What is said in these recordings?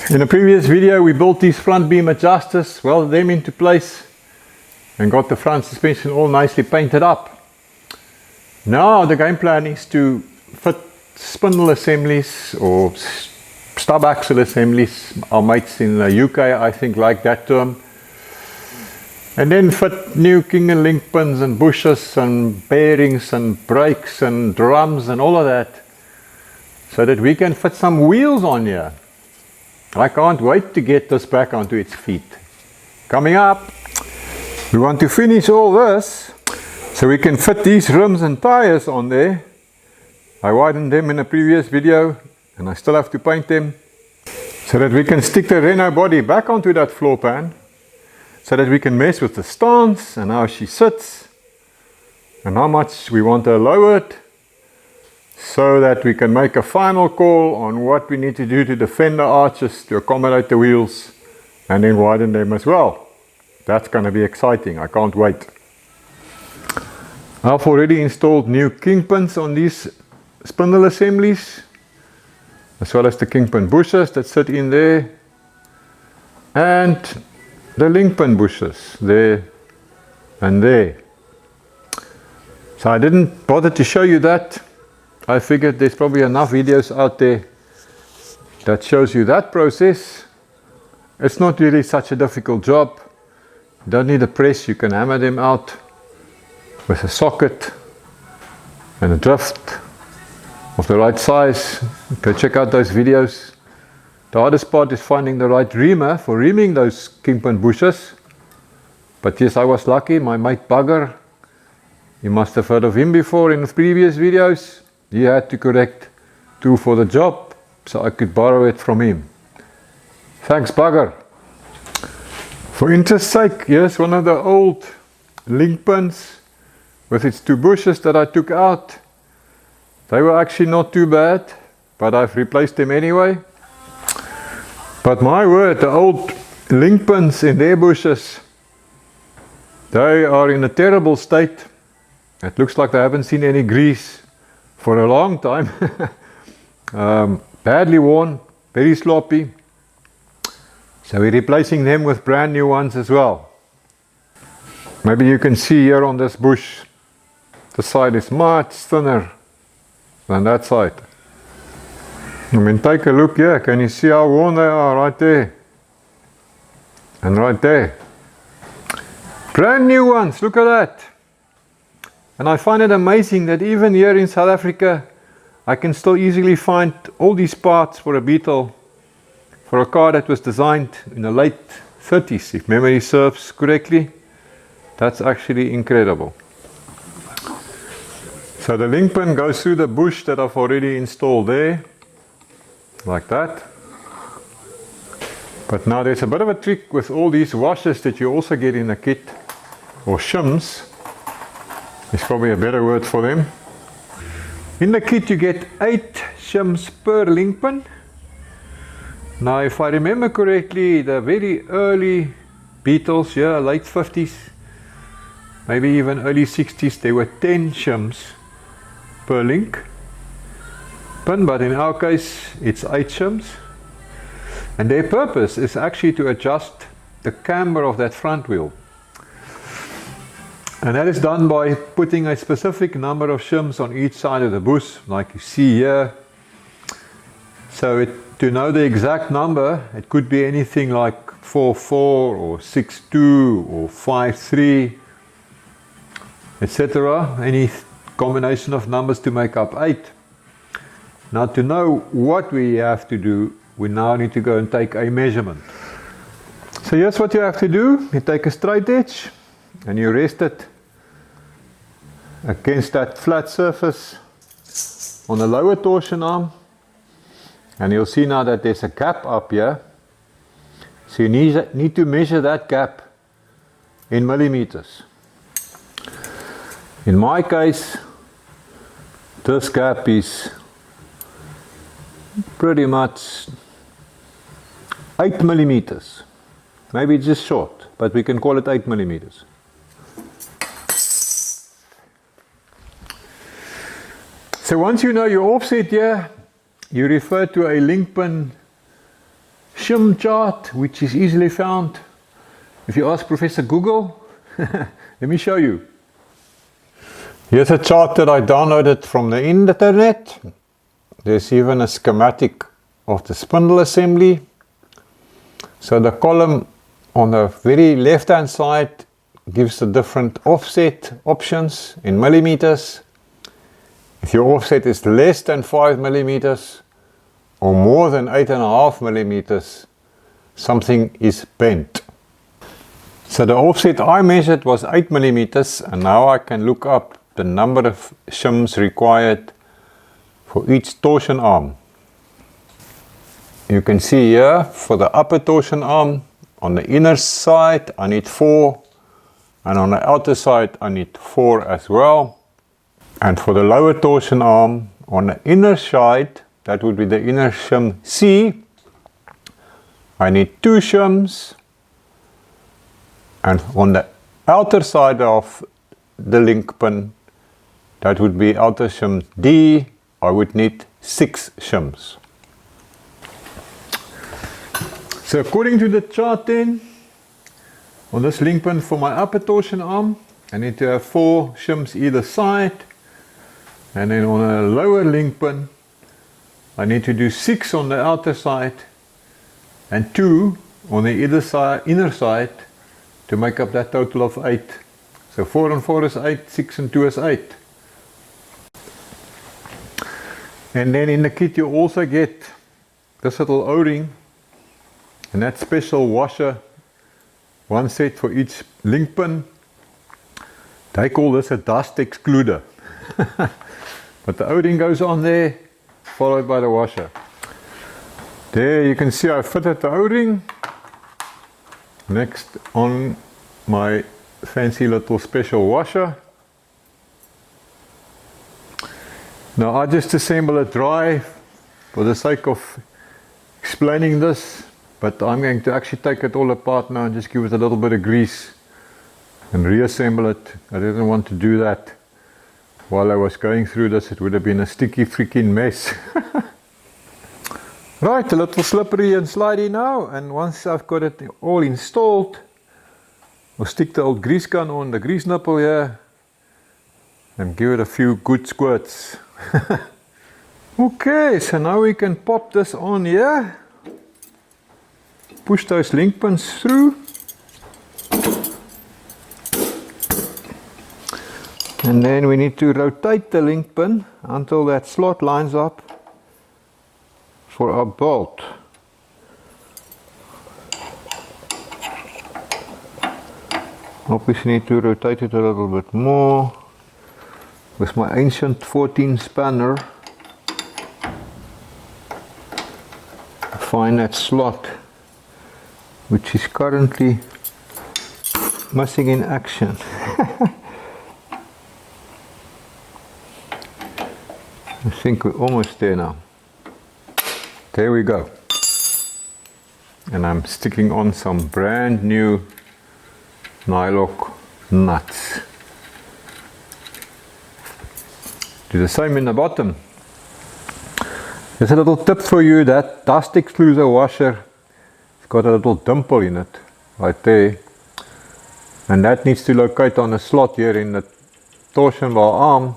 In a previous video we built these front beam adjusters, welded them into place and got the front suspension all nicely painted up. Now the game plan is to fit spindle assemblies or stub axle assemblies. Our mates in the UK I think like that term. And then fit new king and link pins and bushes and bearings and brakes and drums and all of that, so that we can fit some wheels on here. I can't wait to get this back onto its feet. Coming up, we want to finish all this so we can fit these rims and tires on there. I widened them in a previous video and I still have to paint them, so that we can stick the Renault body back onto that floor pan, so that we can mess with the stance and how she sits and how much we want her lowered, so that we can make a final call on what we need to do to the fender arches to accommodate the wheels and then widen them as well. That's going to be exciting, I can't wait. I've already installed new kingpins on these spindle assemblies, as well as the kingpin bushes that sit in there, and the link pin bushes there and there. So I didn't bother to show you that. I figured there's probably enough videos out there that shows you that process. It's not really such a difficult job. You don't need a press, you can hammer them out with a socket and a drift of the right size. Go check out those videos. The hardest part is finding the right reamer for reaming those kingpin bushes. But yes, I was lucky. My mate Bugger, you must have heard of him before in the previous videos. He had the correct tool for the job, so I could borrow it from him. Thanks, Bugger. For interest's sake, here's one of the old link pins with its two bushes that I took out. They were actually not too bad, but I've replaced them anyway. But my word, the old link pins in their bushes, they are in a terrible state. It looks like they haven't seen any grease for a long time. Badly worn, very sloppy. So we're replacing them with brand new ones as well. Maybe you can see here on this bush, the side is much thinner than that side. I mean, take a look here. Can you see how worn they are right there? And right there. Brand new ones, look at that. And I find it amazing that even here in South Africa, I can still easily find all these parts for a Beetle, for a car that was designed in the late 30s, if memory serves correctly. That's actually incredible. So the link pin goes through the bush that I've already installed there, like that. But now there's a bit of a trick with all these washers that you also get in the kit, or shims. Is probably a better word for them. In the kit you get 8 shims per link pin. Now if I remember correctly, the very early Beetles, yeah, late 50s, maybe even early 60s, there were 10 shims per link pin, but in our case it's 8 shims. And their purpose is actually to adjust the camber of that front wheel. And that is done by putting a specific number of shims on each side of the bush, like you see here. So to know the exact number, it could be anything like 4-4 or 6-2 or 5-3, etc. Any combination of numbers to make up 8. Now to know what we have to do, we now need to go and take a measurement. So here's what you have to do. You take a straight edge and you rest it against that flat surface on the lower torsion arm, and you'll see now that there's a gap up here. So you need to measure that gap in millimeters. In my case, this gap is pretty much 8 millimeters. Maybe just short, but we can call it 8 millimeters. So once you know your offset here, you refer to a link pin shim chart, which is easily found if you ask Professor Google. Let me show you. Here's a chart that I downloaded from the internet. There's even a schematic of the spindle assembly. So the column on the very left hand side gives the different offset options in millimeters. If your offset is less than 5 millimeters or more than 8.5 millimeters, something is bent. So the offset I measured was 8 millimeters, and now I can look up the number of shims required for each torsion arm. You can see here for the upper torsion arm, on the inner side I need 4, and on the outer side I need 4 as well. And for the lower torsion arm, on the inner side, that would be the inner shim C, I need 2 shims. And on the outer side of the link pin, that would be outer shim D, I would need 6 shims. So according to the chart then, on this link pin for my upper torsion arm, I need to have 4 shims either side. And then on a lower link pin, I need to do 6 on the outer side and 2 on the inner side to make up that total of 8. So 4 and 4 is 8, 6 and 2 is 8. And then in the kit you also get this little O-ring and that special washer, one set for each link pin. They call this a dust excluder. But the O-ring goes on there, followed by the washer. There you can see I fitted the O-ring. Next on my fancy little special washer. Now I just assemble it dry for the sake of explaining this, but I'm going to actually take it all apart now and just give it a little bit of grease and reassemble it. I didn't want to do that while I was going through this. It would have been a sticky freaking mess. Right, a little slippery and slidey now, and once I've got it all installed, I'll stick the old grease gun on the grease nipple here and give it a few good squirts. Okay, so now we can pop this on here, push those link pins through, and then we need to rotate the link pin until that slot lines up for our bolt. Obviously need to rotate it a little bit more with my ancient 14 spanner. Find that slot which is currently missing in action. I think we're almost there now. There we go. And I'm sticking on some brand new nylock nuts. Do the same in the bottom. There's a little tip for you, that dust excluder washer, it's got a little dimple in it, right there. And that needs to locate on a slot here in the torsion bar arm.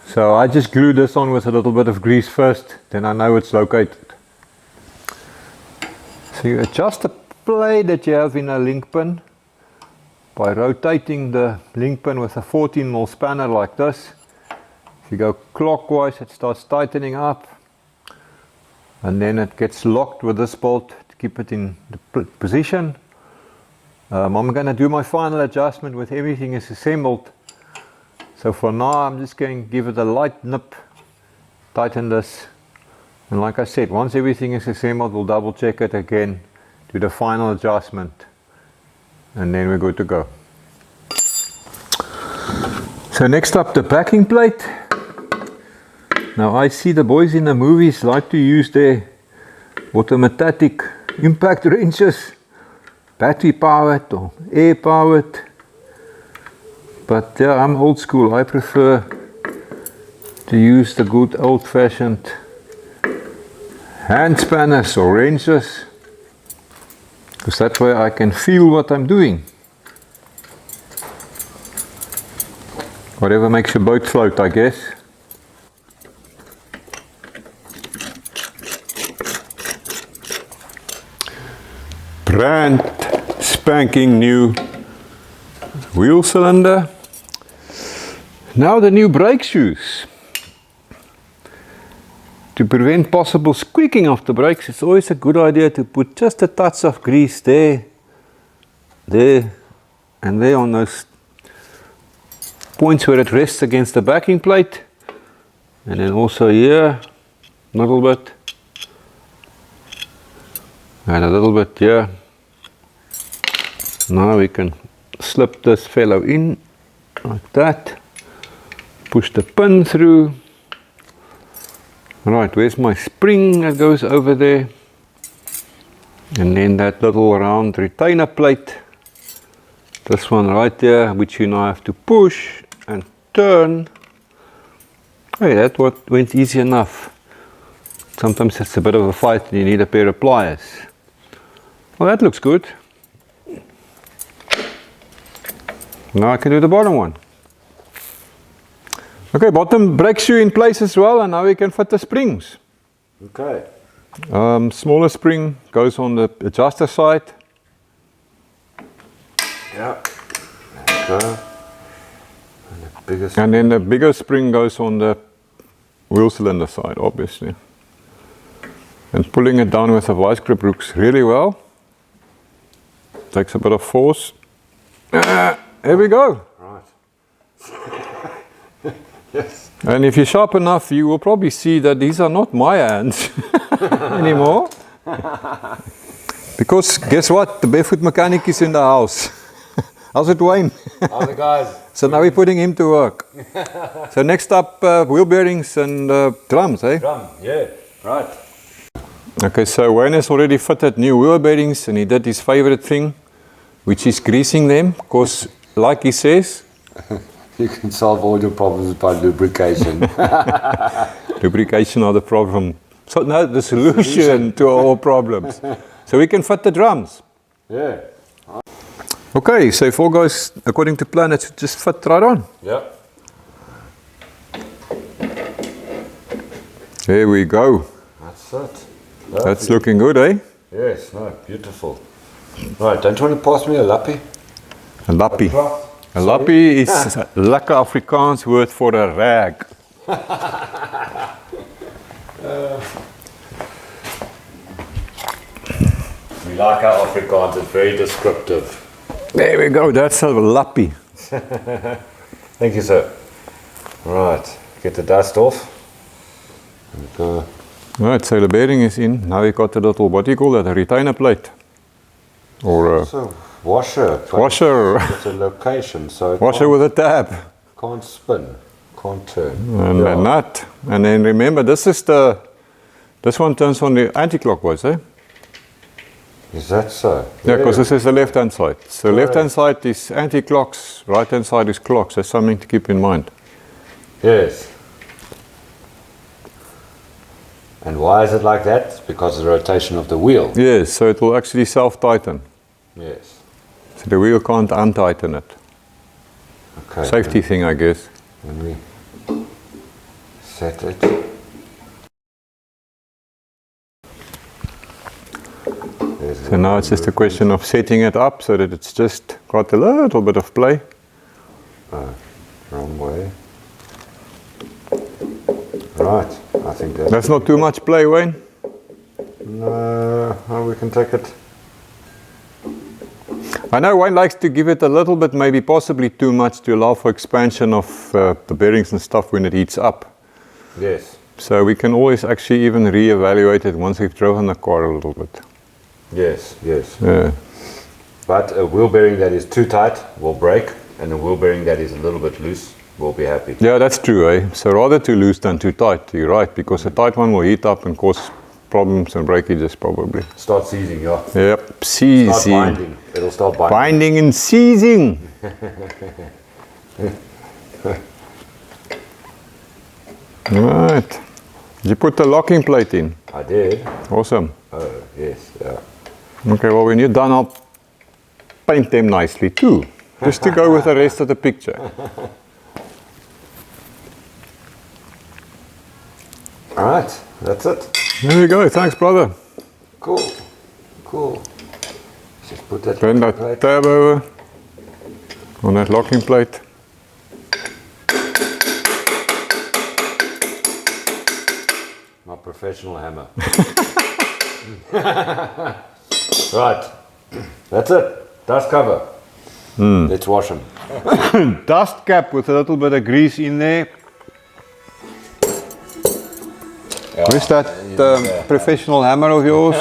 So I just glue this on with a little bit of grease first, then I know it's located. So you adjust the play that you have in a link pin by rotating the link pin with a 14mm spanner like this. If you go clockwise, it starts tightening up, and then it gets locked with this bolt to keep it in the position. I'm going to do my final adjustment with everything is assembled. So for now I'm just going to give it a light nip, tighten this, and like I said, once everything is assembled we'll double check it again, do the final adjustment, and then we're good to go. So next up, the backing plate. Now I see the boys in the movies like to use their automatic impact wrenches, battery powered or air powered. But yeah, I'm old school. I prefer to use the good old-fashioned hand spanners or wrenches, because that way I can feel what I'm doing. Whatever makes your boat float, I guess. Brand spanking new wheel cylinder. Now the new brake shoes. To prevent possible squeaking of the brakes, it's always a good idea to put just a touch of grease there, and there on those points where it rests against the backing plate, and then also here a little bit, and a little bit here. Now we can slip this fellow in like that, push the pin through. Right, where's my spring that goes over there? And then that little round retainer plate, this one right there, which you now have to push and turn. Hey, that went easy enough. Sometimes it's a bit of a fight and you need a pair of pliers. Well, that looks good. Now I can do the bottom one. Okay, bottom brake shoe in place as well, and now we can fit the springs. Okay. Smaller spring goes on the adjuster side. Yeah. Okay. And then the bigger spring goes on the wheel cylinder side, obviously. And pulling it down with a vice grip works really well. Takes a bit of force. There we go. Right. Yes. And if you're sharp enough, you will probably see that these are not my hands anymore. Because guess what? The barefoot mechanic is in the house. How's it, Wayne? How's it, guys? So now we're putting him to work. So next up, wheel bearings and drums, eh? Drum, yeah, right. Okay, so Wayne has already fitted new wheel bearings, and he did his favorite thing, which is greasing them, because like he says, you can solve all your problems by lubrication. Lubrication are the problem. So no, the solution to all problems. So we can fit the drums. Yeah. Okay, so if all goes according to plan, it should just fit right on. Yep. There we go. That's it. That's looking good, eh? Yes, no, beautiful. Right, don't you want to pass me a lappie? A lappie. A lappie is a lekker Afrikaans word for a rag. We like our Afrikaans, it's very descriptive. There we go, that's a lappie. Thank you, sir. Right, get the dust off. Right, so the bearing is in. Now we got a little, what do you call that, a retainer plate? Or a So, washer. washer. It's a location, so it Washer with a tab. can't spin, can't turn. And a nut. And then remember, this one turns on the anti-clockwise, eh? Is that so? Yeah, because this is the left-hand side. So left-hand side is anti-clocks, right-hand side is clocks. That's something to keep in mind. Yes. And why is it like that? It's because of the rotation of the wheel. Yes, so it will actually self-tighten. Yes. So the wheel can't untighten it. Okay. Safety thing, I guess. When we set it. So now it's just a question of setting it up so that it's just got a little bit of play. Wrong way. Right, I think That's not too much play, Wayne. No, we can take it. I know Wayne likes to give it a little bit, maybe possibly too much, to allow for expansion of the bearings and stuff when it heats up. Yes. So we can always actually even re-evaluate it once we've driven the car a little bit. Yes, yes. Yeah. But a wheel bearing that is too tight will break, and a wheel bearing that is a little bit loose will be happy. Yeah, that's true, eh? So rather too loose than too tight, you're right, because a tight one will heat up and cause problems and breakages probably. Start seizing, yeah. Yep, seizing. Start binding. It'll start binding. Binding and seizing. Right. Did you put the locking plate in? I did. Awesome. Oh, yes, yeah. Okay, well when you're done I'll paint them nicely too. Just to go with the rest of the picture. Alright, that's it. There we go, thanks brother. Cool, cool. Just put that Turn locking that plate. tab over on that locking plate. My professional hammer. Right, that's it. Dust cover. Let's wash them. Dust cap with a little bit of grease in there. Where's that professional hammer of yours?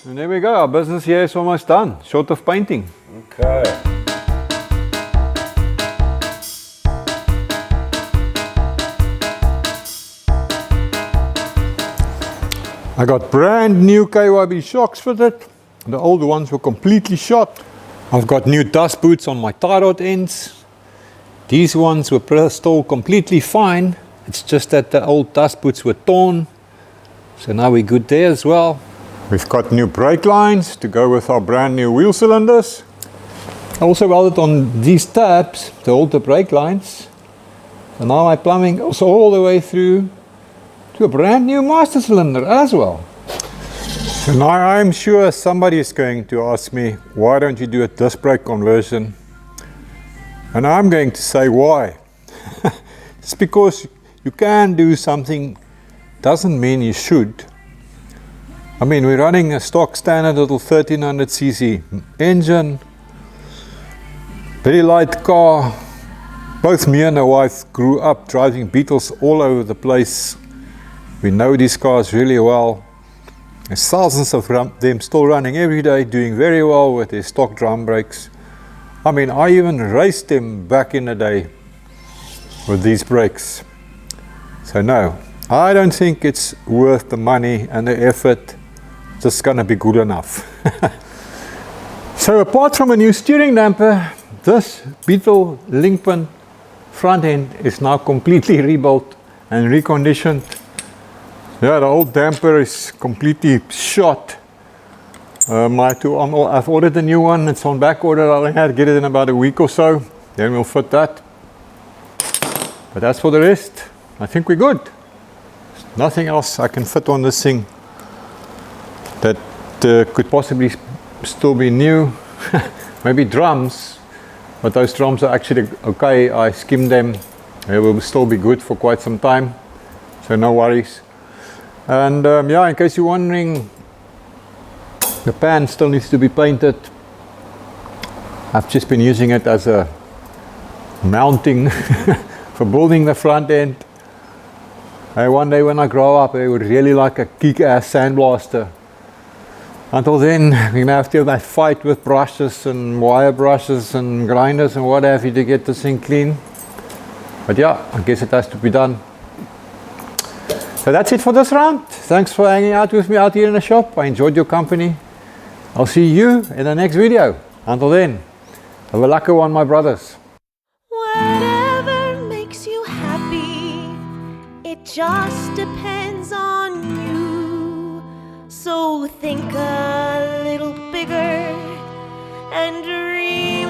And there we go, our business here is almost done, short of painting. Okay. I got brand new KYB shocks fitted. The old ones were completely shot. I've got new dust boots on my tie rod ends. These ones were still completely fine. It's just that the old dust boots were torn. So now we're good there as well. We've got new brake lines to go with our brand new wheel cylinders. I also welded on these tabs to hold the brake lines. And now my plumbing goes all the way through to a brand new master cylinder as well. So now I'm sure somebody is going to ask me, why don't you do a disc brake conversion? And I'm going to say why. It's because you can do something doesn't mean you should. I mean, we're running a stock standard little 1300cc engine, very light car. Both me and my wife grew up driving Beetles all over the place. We know these cars really well. There's thousands of them still running every day, doing very well with their stock drum brakes. I mean, I even raced them back in the day with these brakes. So no, I don't think it's worth the money and the effort. It's just gonna be good enough. So apart from a new steering damper, this Beetle linkpin front end is now completely rebuilt and reconditioned. Yeah, the old damper is completely shot. I've ordered a new one. It's on back order. I'll have to get it in about a week or so. Then we'll fit that. But as for the rest, I think we're good. Nothing else I can fit on this thing that could possibly still be new. Maybe drums, but those drums are actually okay. I skimmed them. They will still be good for quite some time. So no worries. And yeah, in case you're wondering, the pan still needs to be painted. I've just been using it as a mounting for building the front end. One day when I grow up, I would really like a kick-ass sandblaster. Until then, we're going to have to fight with brushes and wire brushes and grinders and what have you to get this thing clean. But yeah, I guess it has to be done. So that's it for this round. Thanks for hanging out with me out here in the shop. I enjoyed your company. I'll see you in the next video. Until then, have a lucky one, my brothers. Whatever makes you happy, it just depends on you. So think a little bigger and dream